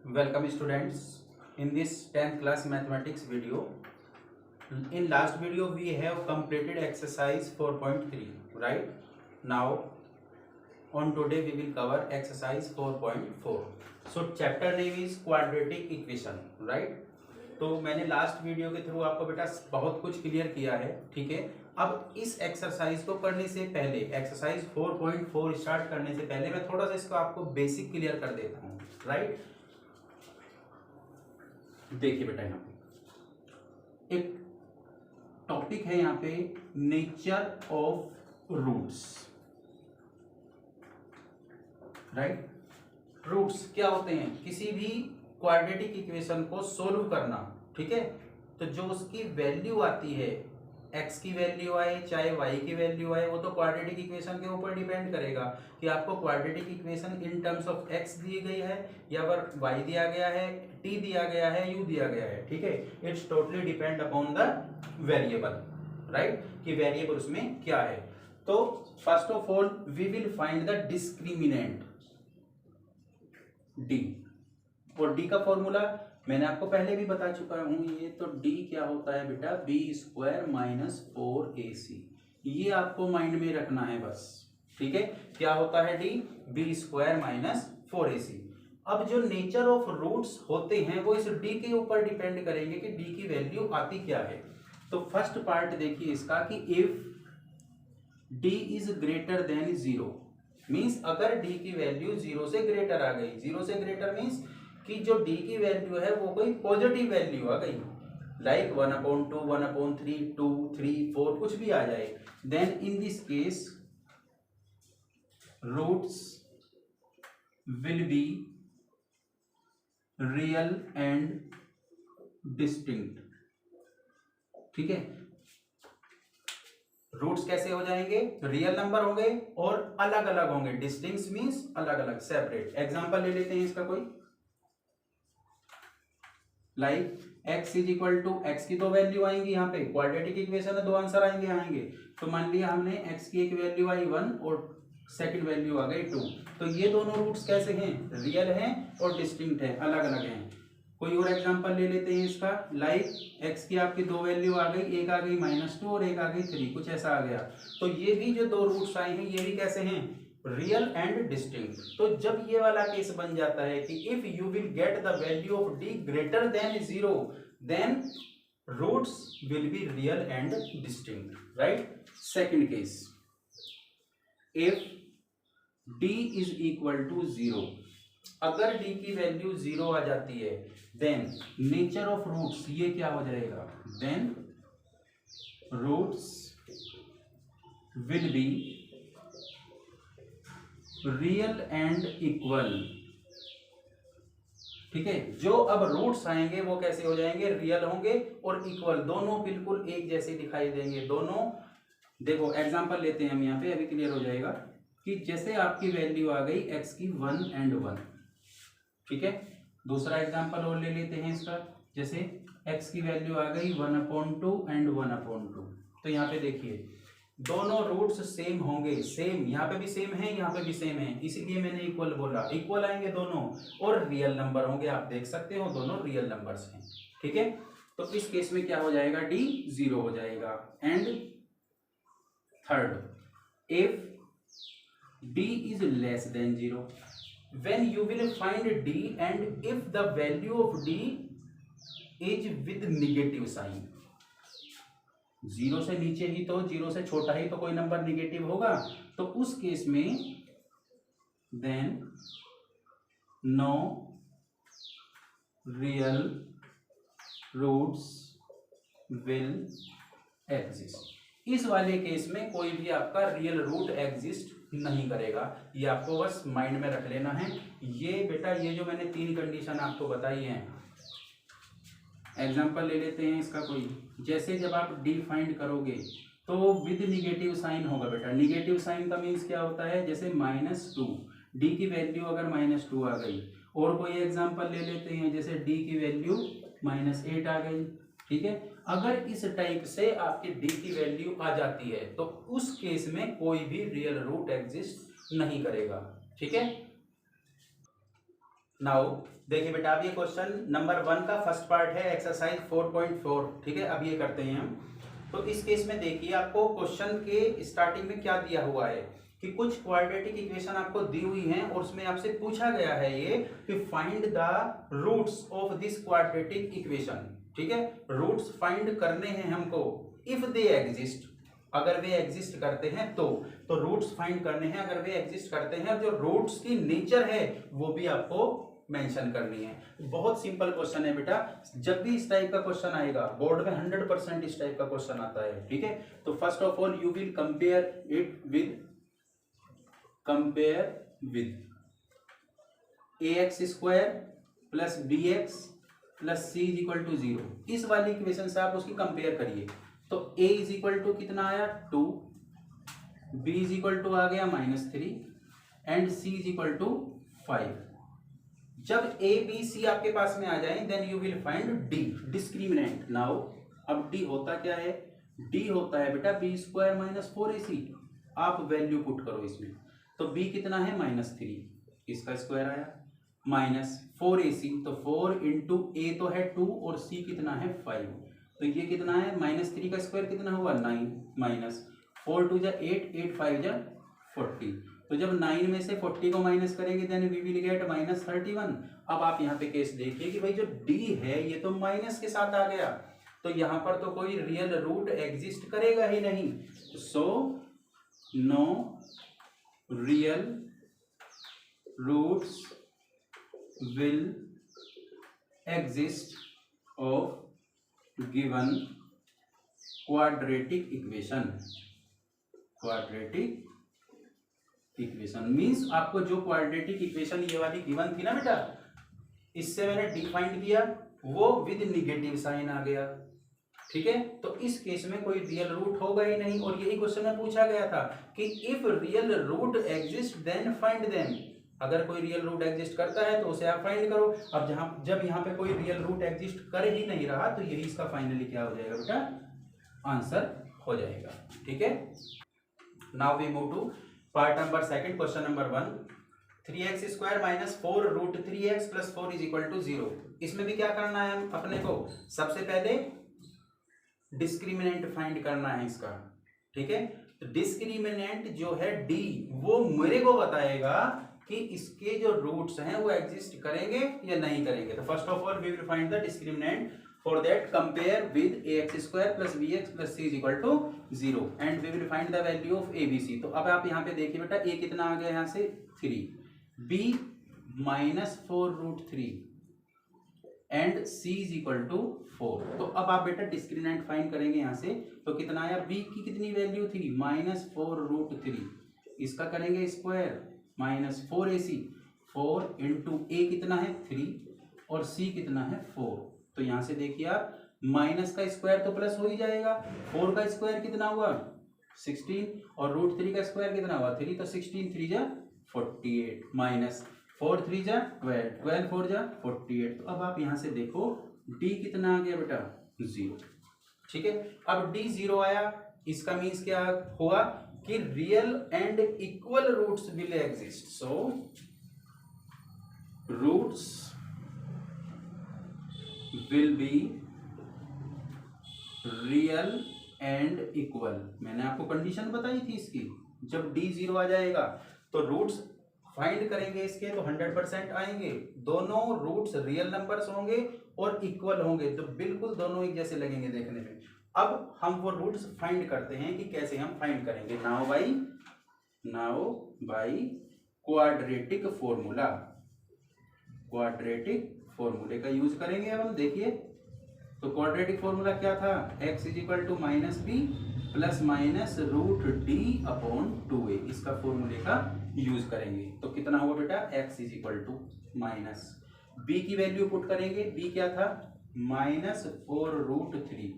Welcome students in this 10th class mathematics video. In last video we have completed exercise 4.3, right? Now on today we will cover exercise 4.4. So chapter name is quadratic equation, right? तो मैंने last video के through आपको बेटा बहुत कुछ clear किया है, ठीक है। अब इस एक्सरसाइज को करने से पहले, एक्सरसाइज 4.4 स्टार्ट करने से पहले मैं थोड़ा सा इसको आपको बेसिक क्लियर कर देता हूँ, राइट। देखिए बेटा, यहाँ पे एक टॉपिक है, यहाँ पे nature of roots, right. Roots क्या होते हैं? किसी भी क्वाड्रेटिक इक्वेशन को सोल्व करना, ठीक है। तो जो उसकी वैल्यू आती है, x की वैल्यू आए चाहे y की वैल्यू आए, वो तो क्वाड्रेटिक इक्वेशन के ऊपर डिपेंड करेगा कि आपको quadratic equation in terms of x दी गई है या फिर y दिया गया है, t दिया गया है, u दिया गया है, ठीक है। It's totally depend upon the variable, right, कि वेरिएबल उसमें क्या है। तो first of all we will find the discriminant d, और d का फॉर्मूला मैंने आपको पहले भी बता चुका हूं। ये तो d क्या होता है बेटा, बी स्क्वायर माइनस 4ac, ये आपको माइंड में रखना है बस, ठीक है। क्या होता है d, B square minus 4ac। अब जो नेचर ऑफ रूट्स होते हैं वो इस d के ऊपर डिपेंड करेंगे कि d की वैल्यू आती क्या है। तो फर्स्ट पार्ट देखिए इसका कि if d is greater than 0, means अगर d की वैल्यू 0 से ग्रेटर आ गई, 0 से ग्रेटर मीन्स कि जो d की वैल्यू है वो कोई पॉजिटिव वैल्यू आ गई, लाइक 1/2, 1/3, 2, 3, 4 कुछ भी आ जाए, then in this case roots will be real and distinct, ठीक है। रूट्स कैसे हो जाएंगे? रियल नंबर होंगे और अलग अलग होंगे। डिस्टिंक्ट मीन्स अलग अलग, सेपरेट। एग्जांपल ले लेते हैं इसका कोई, like x is equal to, x की दो वैल्यू आएंगी, यहाँ पे क्वाड्रेटिक इक्वेशन है, दो आंसर आएंगे। तो मान लिया हमने x की एक वैल्यू आई 1 और सेकंड वैल्यू आ गई 2, तो ये दोनों रूट्स कैसे हैं? रियल हैं और डिस्टिंक्ट हैं, अलग अलग हैं। कोई और एग्जांपल ले लेते हैं इसका, लाइक x की आपकी दो वैल्यू आ गई, एक आ गई -2 और एक आ गई 3, कुछ ऐसा आ गया। तो ये भी जो दो रूट्स आए हैं ये भी कैसे हैं? Real and distinct. तो जब ये वाला केस बन जाता है कि if you will get the value of d greater than 0, then roots will be real and distinct, right. Second case, if d is equal to 0, अगर d की वैल्यू 0 आ जाती है, देन नेचर ऑफ रूट्स ये क्या हो जाएगा? Then roots will be real and equal, ठीक है। जो अब रूट्स आएंगे वो कैसे हो जाएंगे? रियल होंगे और इक्वल, दोनों बिल्कुल एक जैसे दिखाई देंगे दोनों। देखो एग्जांपल लेते हैं हम, यहाँ पे अभी क्लियर हो जाएगा कि जैसे आपकी वैल्यू आ गई x की 1 and 1, ठीक है। दूसरा एग्जांपल और ले लेते हैं इसका, जैसे x की वैल्यू आ गई 1/2 and 1/2। तो यहाँ पे देखिए दोनों रूट्स सेम होंगे, सेम, यहाँ पे भी सेम है, यहाँ पे भी सेम है, इसीलिए मैंने इक्वल बोला। इक्वल आएंगे दोनों और रियल नंबर होंगे, आप देख सकते हो दोनों रियल नंबर्स हैं, ठीक है। तो इस केस में क्या हो जाएगा? d 0 हो जाएगा। And third, if d is less than 0, when you will find d and if the value of d is with negative sign, 0 से नीचे ही तो, 0 से छोटा ही तो कोई नंबर निगेटिव होगा, तो उस केस में then no real roots will exist. इस वाले केस में कोई भी आपका रियल रूट एग्जिस्ट नहीं करेगा, ये आपको बस माइंड में रख लेना है। ये बेटा, ये जो मैंने 3 कंडीशन आपको बताई हैं, एग्जांपल ले लेते हैं इसका कोई, जैसे जब आप d फाइंड करोगे तो विद निगेटिव साइन होगा बेटा। निगेटिव साइन का मीन्स क्या होता है? जैसे -2, d की वैल्यू अगर -2 आ गई, और कोई एग्जांपल ले लेते हैं, जैसे d की वैल्यू -8 आ गई, ठीक है। अगर इस टाइप से आपकी d की वैल्यू आ जाती है तो उस केस में कोई भी रियल रूट एग्जिस्ट नहीं करेगा, ठीक है। नाउ देखिए बेटा, अब ये क्वेश्चन नंबर 1 का फर्स्ट पार्ट है, एक्सरसाइज 4.4। ठीक है, अब ये करते हैं हम। तो इस केस में देखिए, आपको क्वेश्चन के स्टार्टिंग में क्या दिया हुआ है कि कुछ क्वाड्रेटिक इक्वेशन आपको दी हुई हैं और उसमें आपसे पूछा गया है ये कि find the roots of this quadratic equation. ठीक है, रूट्स फाइंड करने हैं हमको, इफ दे एग्जिस्ट, अगर वे एग्जिस्ट करते हैं तो रूट्स फाइंड करने हैं अगर वे एग्जिस्ट करते हैं, और जो रूट्स की नेचर है वो भी आपको मेंशन करनी है। बहुत सिंपल क्वेश्चन है बेटा, जब भी इस टाइप का क्वेश्चन आएगा बोर्ड में 100% इस टाइप का क्वेश्चन आता है। ठीक है, तो first of all you will compare with ax square plus bx plus c is equal to 0। इस वाली इक्वेशन से आप उसकी कंपेयर करिए। तो a इज इक्वल टू कितना आया 2, b इज इक्वल टू आ गया -3 and c is equal to 5। जब a b c आपके पास में आ जाए then you will find d discriminant. Now अब d होता क्या है, d होता है बेटा b स्क्वायर माइनस 4ac। आप वैल्यू पुट करो इसमें, तो b कितना है -3, इसका स्क्वायर आया, माइनस 4ac, तो 4 इंटू ए तो है 2 और c कितना है 5, तो ये कितना है -3 का स्क्वायर कितना हुआ 9, माइनस 4 2 जा 8, 8 5 जा 40। तो जब 9 में से 40 को माइनस करेंगे देन वी विल गेट -31। अब आप यहाँ पे केस देखिए कि भाई जो d है ये तो माइनस के साथ आ गया, तो यहाँ पर तो कोई रियल रूट एग्जिस्ट करेगा ही नहीं। So no real roots will exist of given quadratic equation। quadratic equation means आपको जो क्वाड्रेटिक इक्वेशन ये वाली गिवन थी ना बेटा, इससे मैंने डिफाइंड किया, वो विद निगेटिव साइन आ गया। ठीक है, तो इस केस में कोई रियल रूट होगा ही नहीं, और यही क्वेश्चन में पूछा गया था कि if real root exist then find them. अगर कोई रियल रूट एग्जिस्ट करता है तो उसे आप फाइंड करो। अब जब यहाँ पे कोई रियल रूट एग्जिस्ट कर ही नहीं रहा तो यही इसका फाइनली क्या हो जाएगा बेटा, आंसर हो जाएगा। ठीक है, now we move to part number second, question number 1। 3x square minus 4 root 3x plus 4 is equal to 0। इसमें भी क्या करना है अपने को, सबसे पहले डिस्क्रिमिनेंट फाइंड करना है इसका। ठीक है, तो डिस्क्रिमिनेंट जो है d, वो मेरे को बताएगा कि इसके जो रूट्स हैं वो एग्जिस्ट करेंगे या नहीं करेंगे। तो first of all we will find the discriminant, for that compare with ax square plus bx plus c is equal to 0 and we will find the value of abc। तो अब आप यहाँ पे देखिए बेटा, a कितना आ गया यहाँ से 3, b -4 root 3 and c is equal to 4। तो अब आप बेटा डिस्क्रिमिनेंट फाइंड करेंगे यहाँ से, तो कितना आया, b की कितनी वैल्यू थी -4 रूट 3, इसका करेंगे स्क्वायर -4ac, 4 इंटू ए कितना है 3 और c कितना है 4। तो यहाँ से देखिए आप, माइनस का स्क्वायर तो प्लस हो ही जाएगा, 4 का स्क्वायर कितना हुआ 16 और रूट 3 का स्क्वायर कितना हुआ 3, तो 16 3 जा 48 माइनस 4 3 जा 12, 12 4 जा 48। तो अब आप यहाँ से देखो d कितना आ गया बेटा 0। ठीक है, अब d 0 आया, इसका मीन्स क्या हुआ कि real and equal roots will exist. So roots will be real and equal. मैंने आपको कंडीशन बताई थी इसकी, जब d 0 आ जाएगा तो रूट्स फाइंड करेंगे इसके तो 100% आएंगे, दोनों रूट्स रियल नंबर्स होंगे और इक्वल होंगे, तो बिल्कुल दोनों एक जैसे लगेंगे देखने में। अब हम वो रूट्स फाइंड करते हैं कि कैसे हम फाइंड करेंगे। Now by quadratic formula, quadratic फॉर्मूले का यूज करेंगे। अब हम देखिए, तो क्वाड्रेटिक फॉर्मूला क्या था, x is equal to -b plus minus root d upon 2a, इसका फॉर्मूले का यूज करेंगे। तो कितना हुआ बेटा, x is equal to minus b की वैल्यू पुट करेंगे, b क्या था -4 रूट 3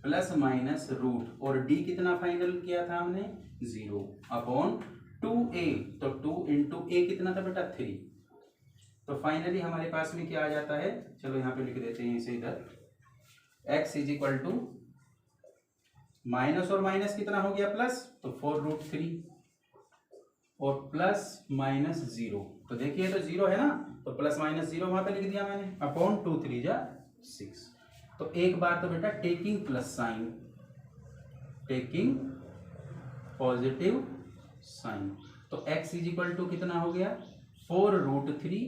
प्लस माइनस रूट, और d कितना फाइनल किया था हमने 0 अपॉन 2a, तो 2 इंटू a कितना था बेटा 3। तो फाइनली हमारे पास में क्या आ जाता है, चलो यहाँ पे लिख देते हैं इसे इधर, x is equal to minus और माइनस कितना हो गया प्लस, तो 4 रूट 3 और प्लस -0। तो देखिए तो 0 है ना, तो प्लस माइनस 0 वहां पे लिख दिया मैंने, अपॉन 2 3 जा 6। तो एक बार तो बेटा taking plus sign, taking positive sign, तो x इज इक्वल टू कितना हो गया 4√3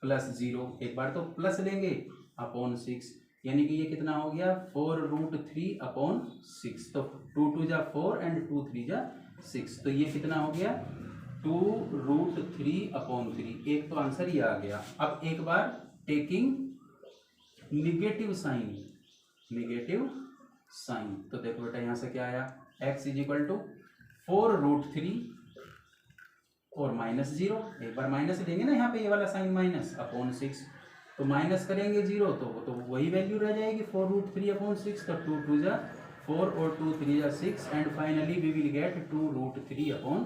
प्लस 0, एक बार तो प्लस लेंगे अपॉन 6, यानी कि ये कितना हो गया 4√3 अपॉन 6। तो 2 2 जा 4 एंड 2 3 जा 6, तो ये कितना हो गया 2√3 अपॉन 3। एक तो आंसर ये आ गया। अब एक बार taking negative sign, negative sign, तो देखो बेटा यहां से क्या आया x इज इक्वल टू 4√3 और माइनस 0, एक बार माइनस लेंगे ना यहाँ पे ये वाला साइन माइनस अपॉन 6, तो माइनस करेंगे 0 तो वही वैल्यू रह जाएगी 4√3 अपॉन 6। तो 2 2 जा 4 और 2 3 जा 6 and finally we will get 2√3 upon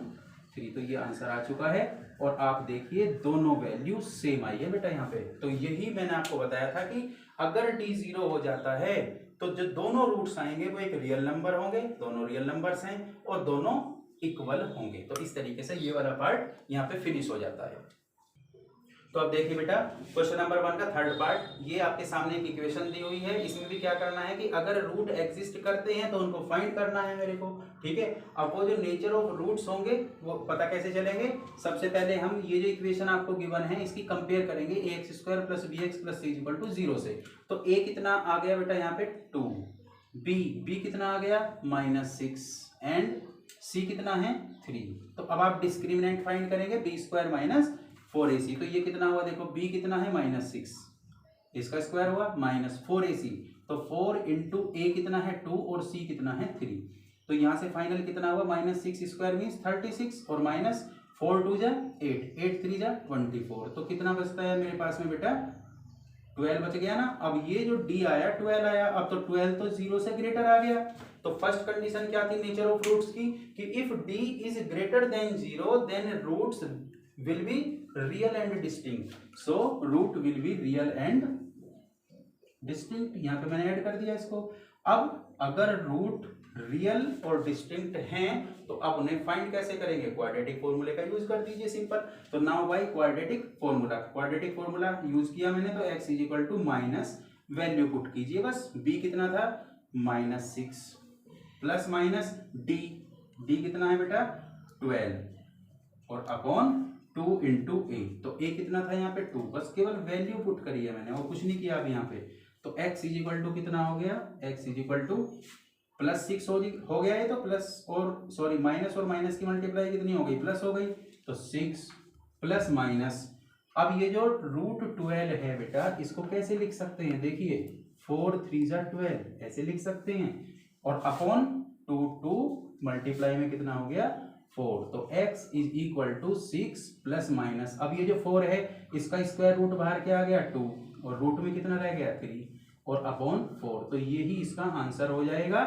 3। तो ये आंसर आ चुका है और आप देखिए दोनों वैल्यू सेम आई है बेटा यहाँ पे। तो यही मैंने आपको बताया था कि अगर d 0 हो जाता है तो जो दोनों रूट्स आएंगे वो एक रियल नंबर होंगे, दोनों रियल नंबर्स हैं और दोनों इक्वल होंगे। तो इस तरीके से ये वाला पार्ट यहाँ पे फिनिश हो जाता है। तो अब देखिए बेटा क्वेश्चन नंबर 1 का थर्ड पार्ट, ये आपके सामने एक इक्वेशन दी हुई है। इसमें भी क्या करना है कि अगर रूट एग्जिस्ट करते हैं तो उनको फाइंड करना है मेरे को, ठीक है। अब वो जो नेचर ऑफ रूट्स होंगे वो पता कैसे चलेंगे, सबसे पहले हम ये जो इक्वेशन आपको गिवन है इसकी कंपेयर करेंगे ax² + bx + c = 0 से। तो a कितना आ गया बेटा यहाँ पे 2, b कितना आ गया -6 एंड c कितना है 3। तो अब आप डिस्क्रिमिनेंट फाइंड करेंगे b² - 4ac, तो ये कितना हुआ देखो b कितना है -6, इसका स्क्वायर हुआ -4ac, तो 4 इंटू a कितना है 2 और c कितना है 3। तो यहाँ से फाइनल कितना हुआ -6² मीन्स 36 और -4 2 जा 8, 8 3 जा 24। तो कितना बचता है मेरे पास में बेटा 12 बच गया ना। अब ये जो d आया 12 आया, अब तो 12 तो 0 से ग्रेटर आ गया। तो फर्स्ट कंडीशन क्या थी नेचर ऑफ रूट्स की कि if d is greater than 0 then roots will be real and distinct, so root will be real and distinct. यहाँ पे मैंने ऐड कर दिया इसको। अब अगर रूट रियल और डिस्टिंक्ट हैं तो अब उन्हें फाइंड कैसे करेंगे, क्वाड्रेटिक फॉर्मूले का यूज कर दीजिए, सिंपल। तो now by quadratic formula, quadratic formula use किया मैंने, तो x is equal to minus value put कीजिए बस। b कितना था -6 प्लस माइनस d कितना है बेटा 12 और अपॉन 2 इंटू ए, तो a कितना था यहाँ पे 2, बस केवल वैल्यू पुट करी है मैंने और कुछ नहीं किया अब यहाँ पे। तो x इज इक्वल टू कितना हो गया, x इज इक्वल टू +6 हो गया है, तो प्लस और सॉरी माइनस और माइनस की मल्टीप्लाई कितनी हो गई प्लस हो गई, तो 6 प्लस माइनस। अब ये जो √12 है बेटा इसको कैसे लिख सकते हैं, देखिए 4 3 जा 12 ऐसे लिख सकते हैं और अपॉन 2 मल्टीप्लाई में कितना हो गया 4। तो x is equal to 6 plus minus, अब ये जो 4 है इसका स्क्वायर रूट बाहर क्या आ गया 2 और रूट में कितना रह गया 3 और अपॉन 4। तो ये ही इसका आंसर हो जाएगा।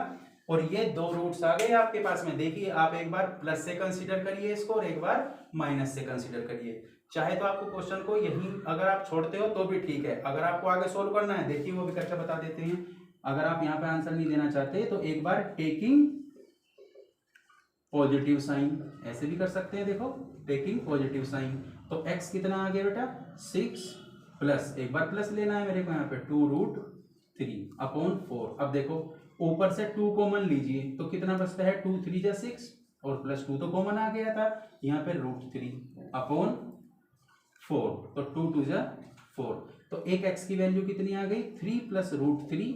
और ये दो रूट्स आ गए आपके पास में। देखिए आप एक बार प्लस से कंसीडर करिए इसको और एक बार माइनस से कंसीडर करिए। चाहे तो आपको क्वेश्चन को यही अगर आप छोड़ते हो तो भी ठीक है, अगर आपको आगे सोल्व करना है देखिए वो भी करके बता देते हैं। अगर आप यहाँ पे आंसर नहीं देना चाहते तो एक बार टेकिंग पॉजिटिव साइन ऐसे भी कर सकते हैं, देखो टेकिंग पॉजिटिव साइन। तो x कितना आ गया बेटा 6 प्लस, एक बार प्लस लेना है मेरे को यहाँ पे 2√3 अपॉन 4। अब देखो ऊपर से 2 कॉमन लीजिए तो कितना बचता है 2 3 जा 6 और प्लस 2 तो कॉमन आ गया था यहाँ पे √3 अपॉन 4, तो 2 2 जा 4। तो एक x की वैल्यू कितनी आ गई 3 प्लस √3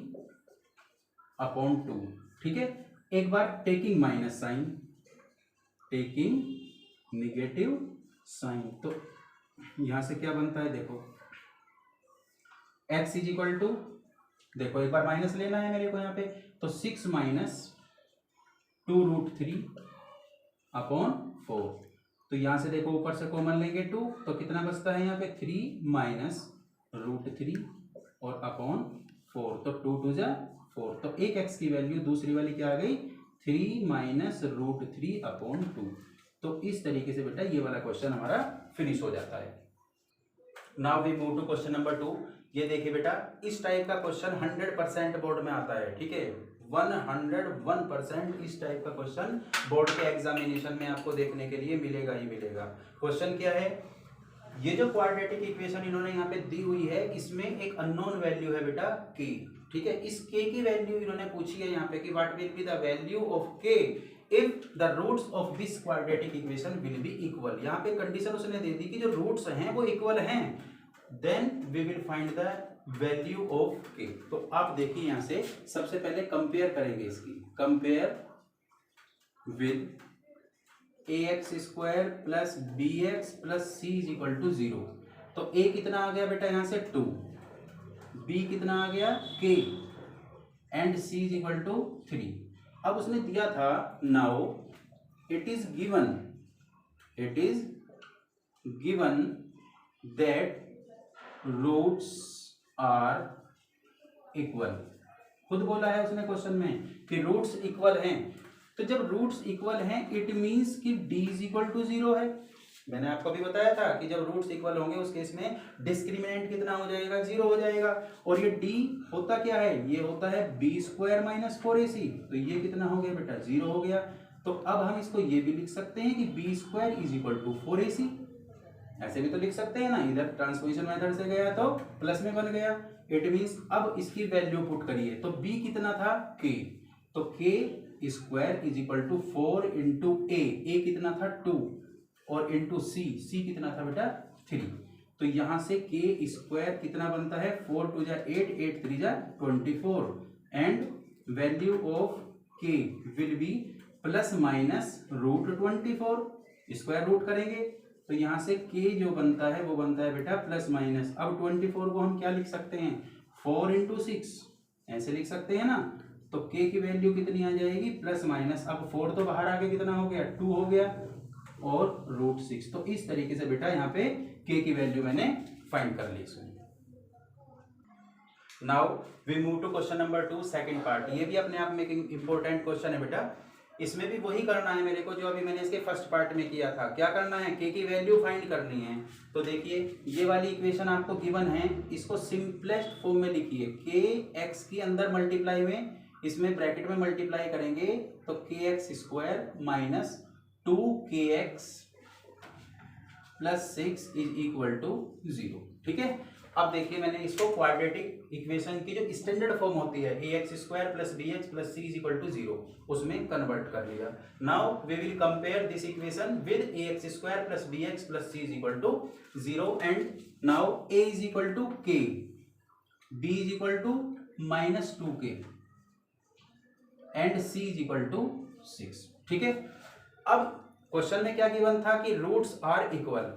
अपॉन 2, ठीक है। एक बार taking minus sign, taking negative sign, तो यहां से क्या बनता है देखो x इज इक्वल टू, देखो एक बार माइनस लेना है मेरे को यहाँ पे, तो 6 माइनस 2√3 अपॉन 4। तो यहां से देखो ऊपर से कॉमन लेंगे 2 तो कितना बचता है यहाँ पे 3 माइनस √3 और अपॉन 4, तो 2 2 जा 4। तो एक x की वैल्यू दूसरी वाली क्या आ गई 3 माइनस √3 अपॉन 2। तो इस तरीके से बेटा ये वाला क्वेश्चन हमारा फिनिश हो जाता है। Now we move to question number 2। ये देखिए बेटा इस टाइप का क्वेश्चन 100% बोर्ड में आता है, ठीक है 101% इस टाइप का क्वेश्चन बोर्ड के एग्जामिनेशन में आपको देखने के लिए मिलेगा ही मिलेगा। क्वेश्चन क्या है, ये जो क्वाड्रेटिक इक्वेशन इन्होंने यहाँ पे दी हुई है, इसमें एक अननोन वैल्यू है बेटा k, ठीक है। इस k की वैल्यू इन्होंने पूछी है यहाँ पे कि what will be the value of k if the roots of this quadratic equation will be equal. यहाँ पे कंडीशन उसने दे दी कि जो रूट्स हैं वो इक्वल हैं, then we will find the value of k। तो आप देखिए यहाँ से सबसे पहले कंपेयर करेंगे इसकी, compare with ax square plus bx plus c is equal to 0। तो a कितना आ गया बेटा यहाँ से 2, b कितना आ गया k and c is equal to 3। अब उसने दिया था now it is given that roots are equal. खुद बोला है उसने क्वेश्चन में कि रूट्स इक्वल हैं। तो जब रूट्स इक्वल हैं इट मींस कि d इज इक्वल टू 0 है। मैंने आपको भी बताया था कि जब रूट्स इक्वल होंगे उस केस में डिस्क्रिमिनेंट कितना हो जाएगा, 0 हो जाएगा। और ये d होता क्या है, ये होता है b स्क्वायर माइनस 4ac। तो ये कितना हो गया बेटा, 0 हो गया। तो अब हम इसको ये भी लिख सकते हैं कि b square is equal to 4ac। ऐसे भी तो लिख सकते हैं ना, इधर ट्रांसपोजिशन मेथड से गया तो प्लस में बन गया। इट मींस अब इसकी वैल्यू पुट करिए तो b कितना था k, तो k square is equal to 4 into a कितना था 2 और इंटू c कितना था बेटा 3। तो यहां से k स्क्वायर कितना बनता है, 4 2 जा 8, 8 3 जा 24 and value of k will be plus minus root 24। Square root करेंगे तो यहां से k जो बनता है वो बनता है बेटा प्लस माइनस। अब 24 को हम क्या लिख सकते हैं, 4 इंटू 6 ऐसे लिख सकते हैं ना। तो k की वैल्यू कितनी आ जाएगी, प्लस माइनस। अब 4 तो बाहर आके कितना हो गया, 2 हो गया और रूट 6। तो इस तरीके से बेटा यहाँ पे k की वैल्यू मैंने फाइंड कर ली इसमें। Now we move to question number 2 second part. ये भी अपने आप में एक इंपॉर्टेंट क्वेश्चन है बेटा। इसमें भी वही करना है मेरे को जो अभी मैंने इसके फर्स्ट पार्ट में किया था। क्या करना है, k की वैल्यू फाइंड करनी है। तो देखिए ये वाली इक्वेशन आपको गिवन है, इसको सिंपलेस्ट फॉर्म में लिखिए। k x के अंदर मल्टीप्लाई में, इसमें ब्रैकेट में मल्टीप्लाई करेंगे तो kx square minus 2kx plus 6 is equal to 0। ठीक है। अब देखिए मैंने इसको क्वाड्रेटिक इक्वेशन की जो स्टैंडर्ड फॉर्म होती है ax square plus bx plus c is equal to 0 उसमें कन्वर्ट कर लिया। Now we will compare this equation with ax square plus bx plus c is equal to 0 and now a is equal to k, b is equal to minus 2k and c is equal to 6। ठीक है। अब question में क्या given था कि roots are equal.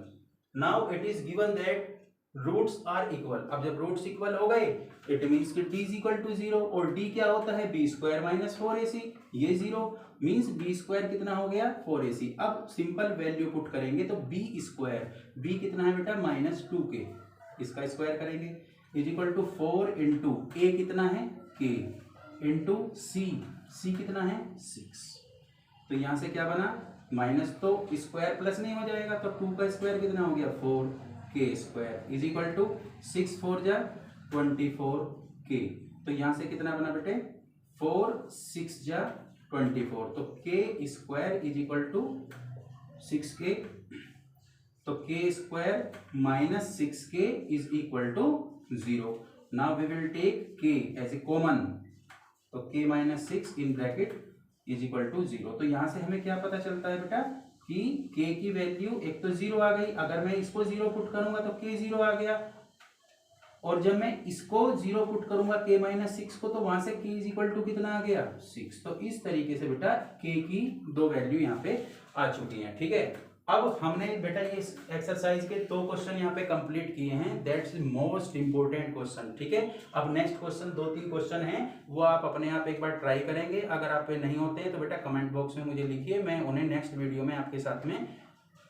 Now it is given that roots are equal. अब जब roots equal हो गए इट मींस कि d इज इक्वल टू 0 और d क्या होता है, b स्क्वायर माइनस 4ac। ये 0 मींस b स्क्वायर कितना हो गया 4ac। अब सिंपल वैल्यू पुट करेंगे तो b स्क्वायर, b कितना है बेटा माइनस 2k, इसका स्क्वायर करेंगे is equal to 4 into a कितना है k इंटू c कितना है 6। तो यहां से क्या बना, माइनस तो स्क्वायर प्लस नहीं हो जाएगा तो 2 का स्क्वायर कितना हो गया 4k square is equal to 6 4 जा 24k। तो यहां से कितना बना बेटे 4 6 जा 24। तो k square is equal to 6k। तो k square minus 6k is equal to 0। Now we will take k as a common. तो k minus 6 in bracket is equal to 0। तो यहां से हमें क्या पता चलता है बेटा कि k की वैल्यू एक तो 0 आ गई, अगर मैं इसको 0 पुट करूंगा तो k 0 आ गया, और जब मैं इसको 0 पुट करूंगा k माइनस 6 को तो वहां से k इज इक्वल टू कितना आ गया 6। तो इस तरीके से बेटा k की दो वैल्यू यहाँ पे आ चुकी हैं। ठीक है। अब हमने बेटा ये एक्सरसाइज के 2 क्वेश्चन यहाँ पे कंप्लीट किए हैं, दैट्स मोस्ट इंपोर्टेंट क्वेश्चन। ठीक है। अब नेक्स्ट क्वेश्चन 2-3 क्वेश्चन हैं वो आप अपने आप एक बार ट्राई करेंगे। अगर आप पे नहीं होते हैं तो बेटा कमेंट बॉक्स में मुझे लिखिए, मैं उन्हें नेक्स्ट वीडियो में आपके साथ में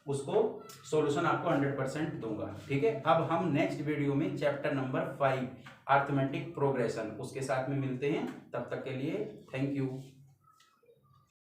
उसको सॉल्यूशन आपको 100% दूंगा। ठीक है। अब हम नेक्स्ट वीडियो में चैप्टर नंबर 5 अरिथमेटिक प्रोग्रेशन उसके साथ में मिलते हैं। तब तक के लिए थैंक यू।